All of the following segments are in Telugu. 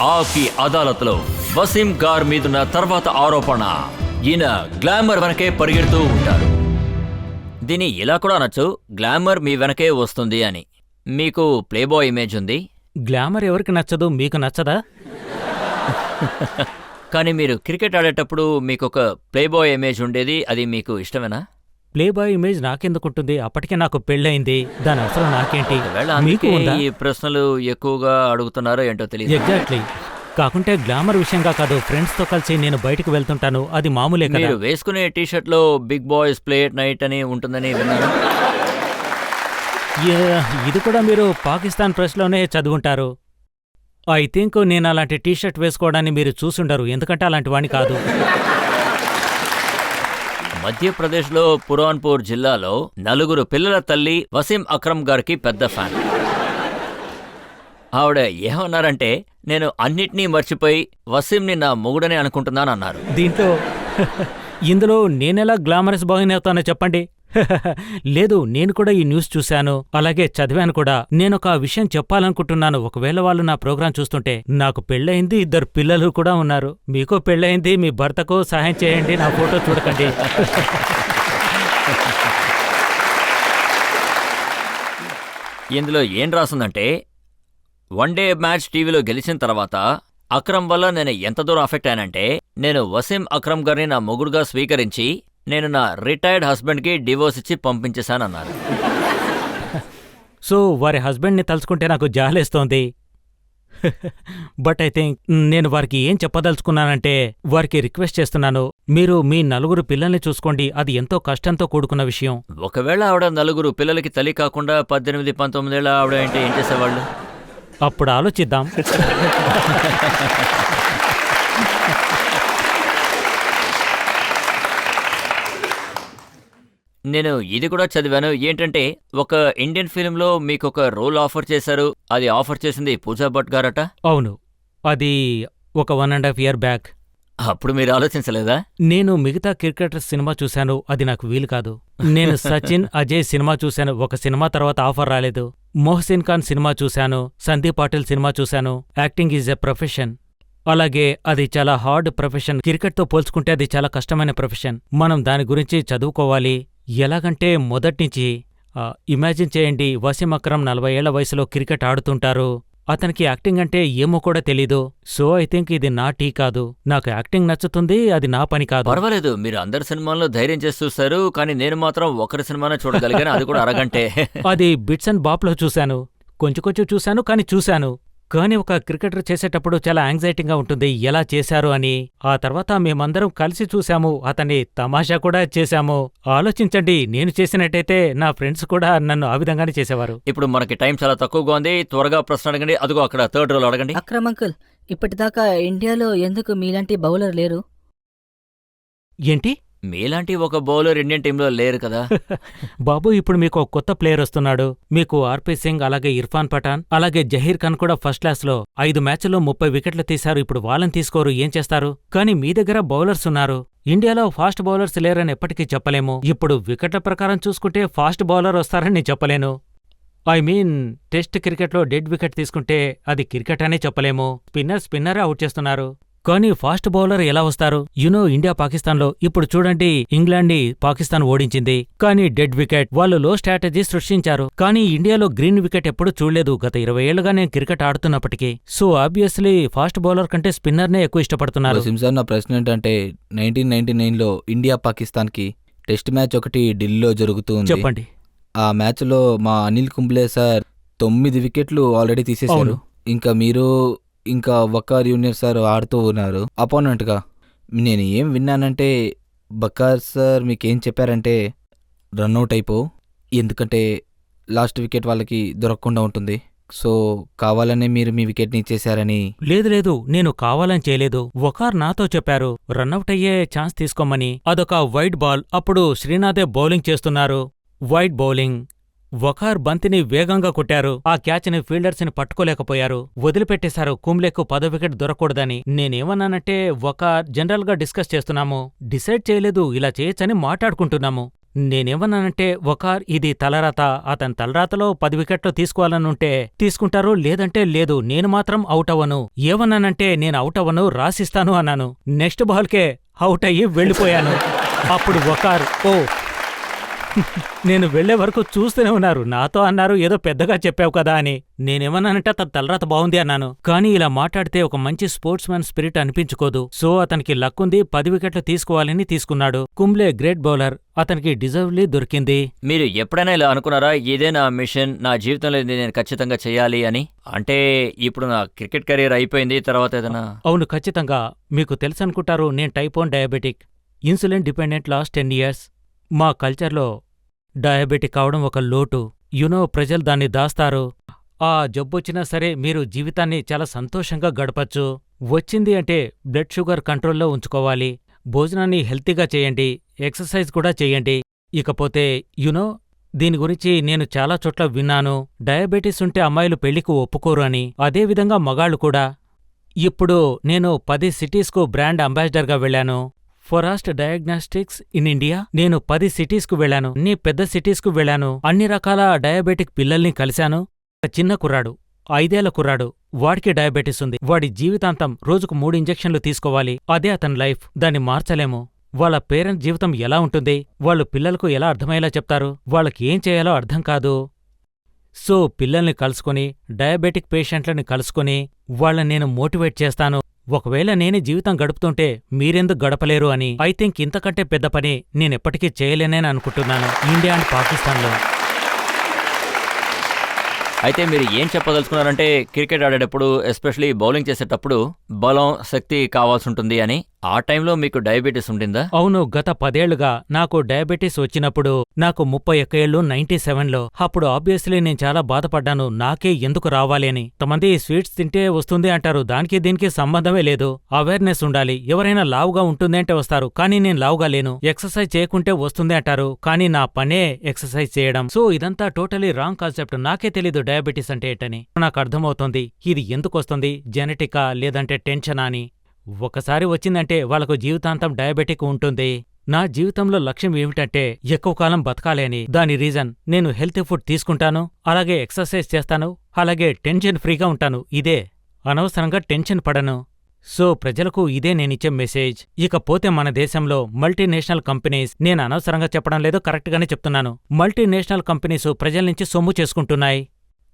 ఆకి అదాలత్లో వసీం గార్ మీదున్న తర్వాత ఆరోపణ, ఈయన గ్లామర్ వెనకే పరిగెడుతూ ఉంటారు. దీని ఇలా కూడా అనొచ్చు, గ్లామర్ మీ వెనకే వస్తుంది అని. మీకు ప్లేబాయ్ ఇమేజ్ ఉంది. గ్లామర్ ఎవరికి నచ్చదు, మీకు నచ్చదా? కానీ మీరు క్రికెట్ ఆడేటప్పుడు మీకు ఒక ప్లేబాయ్ ఇమేజ్ ఉండేది, అది మీకు ఇష్టమేనా? ప్లేబాయ్ ఇమేజ్ నాకెందుకుంటుంది? అప్పటికే నాకు పెళ్ళయింది, దాని అవసరం నాకేంటి? మీకు ఉందా? ఈ ప్రశ్నలు ఎక్కువగా అడుగుతున్నారో ఏంటో తెలియదు. ఎగ్జాక్ట్లీ. కాకుంటే గ్లామర్ విషయంగా కాదు, ఫ్రెండ్స్ తో కలిసి నేను బయటకు వెళ్తుంటాను, అది మామూలే కదా. మీరు వేసుకునే టీషర్ట్ లో big boys play at night అని ఉంటుందని విన్నాను. ఇది కూడా మీరు పాకిస్తాన్ ప్రెస్లోనే చదువుంటారు. ఐ థింక్ నేను అలాంటి టీషర్ట్ వేసుకోవడాన్ని మీరు చూసుండరు, ఎందుకంటే అలాంటి వాణ్ణి కాదు. మధ్యప్రదేశ్లో పురాన్పూర్ జిల్లాలో 4 పిల్లల తల్లి వసీం అక్రమ్ గారికి పెద్ద ఫ్యాన్. ఆవిడ ఏమన్నారంటే, నేను అన్నిటినీ మర్చిపోయి వసీంని నా మొగుడని అనుకుంటున్నానన్నారు. ఇందులో నేనెలా గ్లామరస్ బాయ్ అవుతానో చెప్పండి. లేదు, నేను కూడా ఈ న్యూస్ చూశాను, అలాగే చదివాను కూడా. నేనొక విషయం చెప్పాలనుకుంటున్నాను. ఒకవేళ వాళ్ళు నా ప్రోగ్రాం చూస్తుంటే, నాకు పెళ్ళయింది, 2 పిల్లలు కూడా ఉన్నారు. మీకో పెళ్ళయింది, మీ భర్తకు సహాయం చేయండి, నా ఫోటో చూడకండి. ఇందులో ఏం రాసిందంటే, వన్డే మ్యాచ్ టీవీలో గెలిచిన తర్వాత అక్రమ్ వల్ల నేను ఎంత దూరం అఫెక్ట్ అయ్యానంటే, నేను వసీం అక్రమ్ గారిని నా మొగుడుగా స్వీకరించి నేను నా రిటైర్డ్ హస్బెండ్కి డివోర్స్ ఇచ్చి పంపించేశానన్నారు. సో వారి హస్బెండ్ని తలుచుకుంటే నాకు జాలేస్తోంది. బట్ ఐ థింక్ నేను వారికి ఏం చెప్పదలుచుకున్నానంటే, వారికి రిక్వెస్ట్ చేస్తున్నాను, మీరు మీ 4 పిల్లల్ని చూసుకోండి, అది ఎంతో కష్టంతో కూడుకున్న విషయం. ఒకవేళ ఆవిడ 4 పిల్లలకి తల్లి కాకుండా 18-19 ఏళ్ళ ఆవిడ అంటే ఏం చేసేవాళ్ళు? అప్పుడు ఆలోచిద్దాం. నేను ఇది కూడా చదివాను, ఏంటంటే ఒక ఇండియన్ ఫిల్మ్లో మీకొక రోల్ ఆఫర్ చేశారు, అది ఆఫర్ చేసింది పూజా భట్ గారట. అవును, అది ఒక 1.5 year బ్యాక్. అప్పుడు మీరు ఆలోచించలేదా? నేను మిగతా క్రికెటర్స్ సినిమా చూశాను, అది నాకు వీలు కాదు. నేను సచిన్, అజయ్ సినిమా చూశాను, ఒక సినిమా తర్వాత ఆఫర్ రాలేదు. మొహసిన్ ఖాన్ సినిమా చూశాను, సందీప్ పాటిల్ సినిమా చూశాను. యాక్టింగ్ ఈజ్ ఎ ప్రొఫెషన్, అలాగే అది చాలా హార్డ్ ప్రొఫెషన్. క్రికెట్తో పోల్చుకుంటే అది చాలా కష్టమైన ప్రొఫెషన్. మనం దాని గురించి చదువుకోవాలి. ఎలాగంటే మొదట్నుంచి ఇమాజిన్ చేయండి, వసీం అక్రమ్ 40 ఏళ్ల వయసులో క్రికెట్ ఆడుతుంటారు, అతనికి యాక్టింగ్ అంటే ఏమో కూడా తెలీదు. సో ఐ థింక్ ఇది నా టీ కాదు. నాకు యాక్టింగ్ నచ్చుతుంది, అది నా పని కాదు. పర్వాలేదు, మీరు అందరి సినిమాల్లో ధైర్యం చేసి చూస్తారు, కానీ నేను మాత్రం ఒకరి సినిమానే చూడగలిగాను, అది కూడా అరగంటే. అది బిట్స్ అండ్ బాప్లో చూశాను, కొంచెం చూశాను, కానీ చూశాను. కానీ ఒక క్రికెటర్ చేసేటప్పుడు చాలా యాంగ్జైటీగా ఉంటుంది, ఎలా చేశారు అని. ఆ తర్వాత మేమందరం కలిసి చూశాము, అతన్ని తమాషా కూడా చేశాము. ఆలోచించండి, నేను చేసినట్టయితే నా ఫ్రెండ్స్ కూడా నన్ను ఆ విధంగానే చేసేవారు. ఇప్పుడు మనకి టైం చాలా తక్కువగా ఉంది, త్వరగా ప్రశ్న అడగండి. అదిగో అక్కడ 3rd row అడగండి. అక్రమ్ అంకుల్, ఇప్పటిదాకా ఇండియాలో ఎందుకు మీలాంటి బౌలర్ లేరు? ఏంటి? మీలాంటి ఒక బౌలర్ ఇండియన్ టీంలో లేరు కదా. బాబు, ఇప్పుడు మీకు ఒక కొత్త ప్లేయర్ వస్తున్నాడు. మీకు ఆర్పీ సింగ్, అలాగే ఇర్ఫాన్ పఠాన్, అలాగే జహీర్ ఖాన్ కూడా ఫస్ట్ క్లాస్లో 5 మ్యాచ్ల్లో 30 వికెట్లు తీశారు. ఇప్పుడు వాళ్ళని తీసుకోరు, ఏం చేస్తారు? కానీ మీ దగ్గర బౌలర్స్ ఉన్నారు. ఇండియాలో ఫాస్ట్ బౌలర్స్ లేరని ఎప్పటికీ చెప్పలేము. ఇప్పుడు వికెట్ల ప్రకారం చూసుకుంటే ఫాస్ట్ బౌలర్ వస్తారని నేను చెప్పలేను. ఐ మీన్, టెస్ట్ క్రికెట్లో డెడ్ వికెట్ తీసుకుంటే అది క్రికెట్ అనే చెప్పలేము. స్పిన్నరే అవుట్ చేస్తున్నారు. కానీ ఫాస్ట్ బౌలర్ ఎలా వస్తారు? ఇండియా పాకిస్తాన్లో ఇప్పుడు చూడండి, ఇంగ్లాండ్ని పాకిస్తాన్ ఓడించింది, కానీ డెడ్ వికెట్. వాళ్ళు లో స్ట్రాటజీ సృష్టించారు, కానీ ఇండియాలో గ్రీన్ వికెట్ ఎప్పుడు చూడలేదు గత 20 ఏళ్లుగా నేను క్రికెట్ ఆడుతున్నప్పటికీ. సో ఆబ్వియస్లీ ఫాస్ట్ బౌలర్ కంటే స్పిన్నర్నే ఎక్కువ ఇష్టపడుతున్నారు. నా ప్రశ్న ఏంటంటే, 1999లో ఇండియా పాకిస్తాన్కి టెస్ట్ మ్యాచ్ ఒకటి ఢిల్లీలో జరుగుతుంది. చెప్పండి. ఆ మ్యాచ్లో మా అనిల్ కుంబ్లే సార్ 9 వికెట్లు ఆల్రెడీ తీసేశారు. ఇంకా మీరు ఇంకా వకార్ యూనియర్ సార్ ఆడుతూ ఉన్నారు అపోనెంట్గా. నేను ఏం విన్నానంటే, బకార్ సార్ మీకేం చెప్పారంటే, రన్అట్ అయిపో, ఎందుకంటే లాస్ట్ వికెట్ వాళ్ళకి దొరకకుండా ఉంటుంది. సో కావాలనే మీరు మీ వికెట్ని ఇచ్చేశారని. లేదు, నేను కావాలని చేయలేదు. వకార్ నాతో చెప్పారు రన్అట్ అయ్యే ఛాన్స్ తీసుకోమని. అదొక వైడ్ బాల్, అప్పుడు శ్రీనాథే బౌలింగ్ చేస్తున్నారు. Wide bowling. వకార్ బంతిని వేగంగా కొట్టారు. ఆ క్యాచ్ని ఫీల్డర్స్ని పట్టుకోలేకపోయారు, వదిలిపెట్టేశారు. కుంబ్లేకు 10వ వికెట్ దొరకకూడదని. నేనేమన్నానంటే, వకార్ జనరల్ గా డిస్కస్ చేస్తున్నాము, డిసైడ్ చేయలేదు, ఇలా చేయొచ్చని మాట్లాడుకుంటున్నాము. నేనేమన్నానంటే వకార్ ఇది తలరాత, అతని తలరాతలో 10 వికెట్లు తీసుకోవాలనుంటే తీసుకుంటారు, లేదంటే లేదు, నేను మాత్రం అవుట్ అవ్వను. ఏమన్నానంటే నేను అవుట్ అవ్వను, రాసిస్తాను అన్నాను. నెక్స్ట్ బాల్కే అవుట్ అయ్యి వెళ్ళిపోయాను. అప్పుడు వకార్ ఓ నేను వెళ్లే వరకు చూస్తూనే ఉన్నారు. నాతో అన్నారు ఏదో పెద్దగా చెప్పావు కదా అని. నేనేమన్నానంటే అతని తలరాత బావుంది అన్నాను. కానీ ఇలా మాట్లాడితే ఒక మంచి స్పోర్ట్స్ మ్యాన్ స్పిరిట్ అనిపించుకోదు. సో అతనికి లక్కుంది, 10 వికెట్లు తీసుకోవాలని తీసుకున్నాడు. కుంబ్లే గ్రేట్ బౌలర్, అతనికి డిజర్వ్లీ దొరికింది. మీరు ఎప్పుడైనా ఇలా అనుకున్నారా, ఇదే నా మిషన్, నా జీవితంలో ఇది నేను ఖచ్చితంగా చేయాలి అని? అంటే ఇప్పుడు నా క్రికెట్ కెరీర్ అయిపోయింది, తర్వాత ఏదైనా? అవును, ఖచ్చితంగా. మీకు తెలుసనుకుంటారు, నేను type 1 diabetic, insulin dependent last 10 years. మా కల్చర్లో డయాబెటిక్ కావడం ఒక లోటు. ప్రజలు దాన్ని దాస్తారు. ఆ జబ్బొచ్చినా సరే మీరు జీవితాన్ని చాలా సంతోషంగా గడపచ్చు. వచ్చింది అంటే బ్లడ్ షుగర్ కంట్రోల్లో ఉంచుకోవాలి, భోజనాన్ని హెల్తీగా చేయండి, ఎక్సర్సైజ్ కూడా చేయండి. ఇకపోతే దీని గురించి నేను చాలా చోట్ల విన్నాను, డయాబెటీస్ ఉంటే అమ్మాయిలు పెళ్లికి ఒప్పుకోరు అని, అదేవిధంగా మగాళ్లు కూడా. ఇప్పుడు నేను 10 సిటీస్కు బ్రాండ్ అంబాసిడర్గా వెళ్ళాను. Forest diagnostics in India. నేను 10 సిటీస్కు వెళ్ళాను, అన్ని పెద్ద సిటీస్కు వెళ్ళాను, అన్ని రకాల డయాబెటిక్ పిల్లల్ని కలిశాను. ఒక చిన్న కుర్రాడు, 5 ఏళ్ల కుర్రాడు, వాడికి డయాబెటీస్ ఉంది. వాడి జీవితాంతం రోజుకు 3 ఇంజెక్షన్లు తీసుకోవాలి. అదే అతని లైఫ్. దాన్ని మార్చలేము. వాళ్ళ పేరెంట్స్ జీవితం ఎలా ఉంటుంది, వాళ్ళు పిల్లలకు ఎలా అర్థమయ్యేలా చెప్తారు, వాళ్ళకి ఏం చేయాలో అర్థం కాదు. సో పిల్లల్ని కలుసుకొని, డయాబెటిక్ పేషెంట్లని కలుసుకొని వాళ్ళని నేను మోటివేట్ చేస్తాను. ఒకవేళ నేనే జీవితం గడుపుతుంటే మీరెందుకు గడపలేరు అని. ఐ థింక్ ఇంతకంటే పెద్ద పని నేనెప్పటికీ చేయలేనని అనుకుంటున్నాను ఇండియా అండ్ పాకిస్తాన్లో. అయితే మీరు ఏం చెప్పదలుచుకున్నారంటే, క్రికెట్ ఆడేటప్పుడు ఎస్పెషలీ బౌలింగ్ చేసేటప్పుడు బలం, శక్తి కావాల్సి ఉంటుంది అని. ఆ టైంలో మీకు డయాబెటీస్ ఉండిందా? అవును, గత 10 ఏళ్లుగా నాకు డయాబెటీస్ వచ్చినప్పుడు నాకు 31 ఏళ్ళు 97లో. అప్పుడు ఆబ్వియస్లీ నేను చాలా బాధపడ్డాను, నాకే ఎందుకు రావాలి అని. కొంతమంది స్వీట్స్ తింటే వస్తుంది అంటారు, దానికి దీనికి సంబంధమే లేదు. అవేర్నెస్ ఉండాలి. ఎవరైనా లావుగా ఉంటుంది అంటే వస్తారు, కానీ నేను లావుగా లేను. ఎక్సర్సైజ్ చేయకుంటే వస్తుంది అంటారు, కానీ నా పనే ఎక్సర్సైజ్ చేయడం. సో ఇదంతా టోటలీ రాంగ్ కాన్సెప్ట్. నాకే తెలీదు డయాబెటీస్ అంటే ఏంటని. నాకు అర్థమవుతోంది ఇది ఎందుకొస్తుంది, జెనెటికా లేదంటే టెన్షనా అని. ఒకసారి వచ్చిందంటే వాళ్ళకు జీవితాంతం డయాబెటిక్ ఉంటుంది. నా జీవితంలో లక్ష్యం ఏమిటంటే ఎక్కువ కాలం బతకాలి అని. దాని రీజన్ నేను హెల్తీ ఫుడ్ తీసుకుంటాను, అలాగే ఎక్సర్సైజ్ చేస్తాను, అలాగే టెన్షన్ ఫ్రీగా ఉంటాను. ఇదే, అనవసరంగా టెన్షన్ పడను. సో ప్రజలకు ఇదే నేనిచ్చే మెసేజ్. ఇకపోతే మన దేశంలో మల్టీనేషనల్ కంపెనీస్, నేను అనవసరంగా చెప్పడం లేదు, కరెక్ట్గానే చెప్తున్నాను. మల్టీనేషనల్ కంపెనీస్ ప్రజల నుంచి సొమ్ము చేసుకుంటున్నాయి.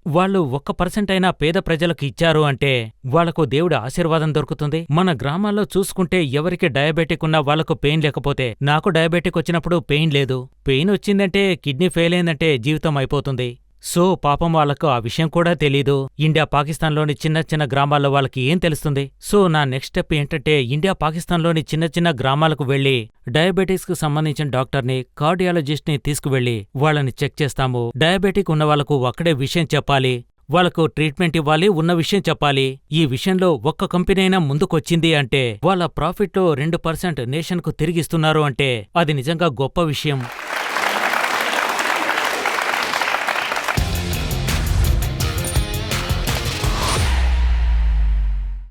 వాళ్ళు 1% అయినా పేద ప్రజలకు ఇచ్చారు అంటే వాళ్లకు దేవుడి ఆశీర్వాదం దొరుకుతుంది. మన గ్రామాల్లో చూసుకుంటే ఎవరికి డయాబెటిక్ ఉన్నా వాళ్లకు పెయిన్ లేకపోతే, నాకు డయాబెటిక్ వచ్చినప్పుడు పెయిన్ లేదు. పెయిన్ వచ్చిందంటే, కిడ్నీ ఫెయిల్ అయిందంటే జీవితం అయిపోతుంది. సో పాపం వాళ్లకు ఆ విషయం కూడా తెలీదు. ఇండియా పాకిస్తాన్లోని చిన్న చిన్న గ్రామాల్లో వాళ్ళకి ఏం తెలుస్తుంది? సో నా నెక్స్ట్ స్టెప్ ఏంటంటే, ఇండియా పాకిస్తాన్లోని చిన్న చిన్న గ్రామాలకు వెళ్లి డయాబెటీస్ కు సంబంధించిన డాక్టర్ని, కార్డియాలజిస్ట్ ని తీసుకువెళ్లి వాళ్ళని చెక్ చేస్తాము. డయాబెటిక్ ఉన్న వాళ్లకు అక్కడే విషయం చెప్పాలి, వాళ్లకు ట్రీట్మెంట్ ఇవ్వాలి, ఉన్న విషయం చెప్పాలి. ఈ విషయంలో ఒక్క కంపెనీ అయినా ముందుకొచ్చింది అంటే, వాళ్ళ ప్రాఫిట్లో 2% నేషన్కు తిరిగిస్తున్నారు అంటే అది నిజంగా గొప్ప విషయం.